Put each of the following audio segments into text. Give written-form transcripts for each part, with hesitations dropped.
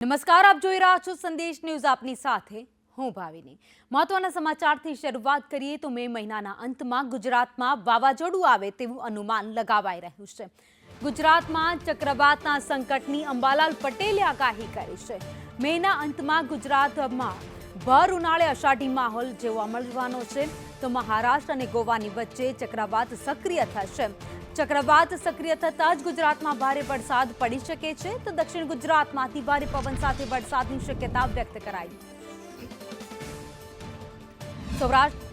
નમસ્કાર, આપ જોઈ રહ્યા છો સંદેશ ન્યૂઝ. આપની સાથે હું ભાવિની. મહત્વના સમાચારથી શરૂઆત કરીએ તો મે મહિનાના અંતમાં ગુજરાતમાં વાવાઝોડું આવે તેવું અનુમાન લગાવાઈ રહ્યું છે. ગુજરાતમાં ચક્રવાતના સંકટની અંબાલાલ પટેલે આગાહી કરી છે. મેના અંતમાં ગુજરાતમાં ભર ઉનાળે અષાઢી માહોલ જોવા મળવાનો છે તો મહારાષ્ટ્ર અને ગોવાની વચ્ચે ચક્રવાત સક્રિય થશે. ચક્રવાત સક્રિય થતાં જ ગુજરાતમાં ભારે વરસાદ પડી શકે છે તો દક્ષિણ ગુજરાતમાંથી ભારે પવન સાથે વરસાદની શક્યતા વ્યક્ત કરાઈ. સૌરાષ્ટ્ર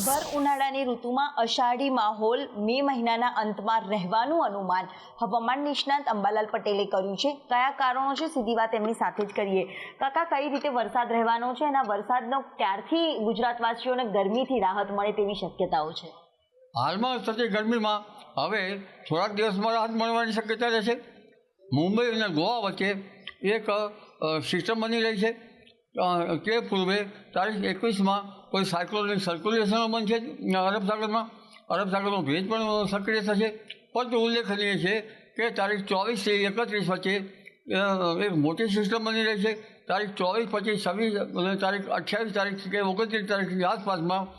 ભર ઉનાળાની ઋતુમાં અષાઢી માહોલ મે મહિનાના અંતમાં રહેવાનું અનુમાન હવામાન નિષ્ણાત અંબાલાલ પટેલે કર્યું છે. કયા કારણો છે, સીધી વાત એમની સાથે જ કરીએ. કાકા, કઈ રીતે વરસાદ રહેવાનો છે અને વરસાદનો ક્યારથી ગુજરાતવાસીઓને ગરમીથી રાહત મળે તેવી શક્યતાઓ છે? હાલમાં થતી ગરમીમાં હવે થોડાક દિવસમાં રાહત મળવાની શક્યતા રહેશે. મુંબઈ અને ગોવા વચ્ચે એક સિસ્ટમ બની રહી છે. તે પૂર્વે તારીખ 21માં કોઈ સાયક્લોનિક સર્ક્યુલેશન બનશે અરબ સાગરનો ભેજ પણ સક્રિય થશે. પરંતુ ઉલ્લેખનીય છે કે તારીખ 24 થી 31 વચ્ચે એક મોટી સિસ્ટમ બની રહી છે. તારીખ 24, 25, 26 અને તારીખ 28 તારીખ કે 29 તારીખની આસપાસમાં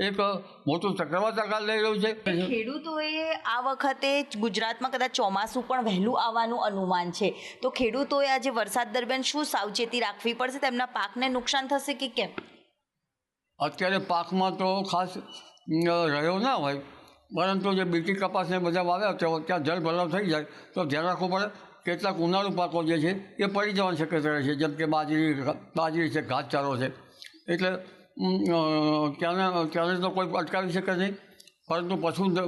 એક મોટું ચક્રવાત આકાર લઈ રહ્યું છે. ખેડૂતોએ આ વખતે ગુજરાતમાં કદાચ ચોમાસું પણ વહેલું આવવાનું અનુમાન છે, તો ખેડૂતોએ આજે વરસાદ દરમિયાન શું સાવચેતી રાખવી પડશે? તેમના પાકને નુકસાન થશે કે કેમ? અત્યારે પાકમાં તો ખાસ રહ્યો ના હોય, પરંતુ જે બીટી કપાસને બધા વાવ્યા ત્યાં જળ ભરાવ થઈ જાય તો ધ્યાન રાખવું પડે. કેટલાક ઉનાળુ પાકો જે છે એ પડી જવાની શક્યતા રહે છે, જેમ કે બાજરી છે, ઘાસચારો છે. એટલે ત્યારે તો કોઈ અટકાવી શકે નહીં, પરંતુ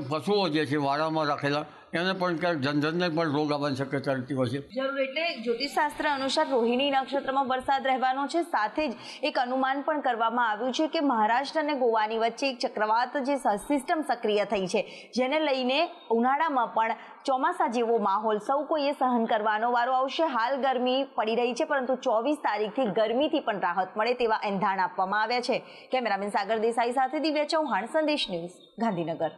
પશુઓ જે છે વાડામાં રાખેલા એને પણ ક્યાંક જનધનને પણ રોગ આવવાની શક્યતા રહેતી હોય છે. જરૂર. એટલે જ્યોતિષશાસ્ત્ર અનુસાર રોહિણી નક્ષત્રમાં વરસાદ રહેવાનો છે. સાથે જ એક અનુમાન પણ કરવામાં આવ્યું છે કે મહારાષ્ટ્ર અને ગોવાની વચ્ચે એક ચક્રવાત જે સિસ્ટમ સક્રિય થઈ છે, જેને લઈને ઉનાળામાં પણ ચોમાસા જેવો માહોલ સૌ કોઈએ સહન કરવાનો વારો આવશે. હાલ ગરમી પડી રહી છે, પરંતુ 24 તારીખથી ગરમીથી પણ રાહત મળે તેવા એંધાણ આપવામાં આવ્યા છે. કેમેરામેન સાગર દેસાઈ સાથે દિવ્યા ચૌહાણ, સંદેશ ન્યૂઝ, ગાંધીનગર.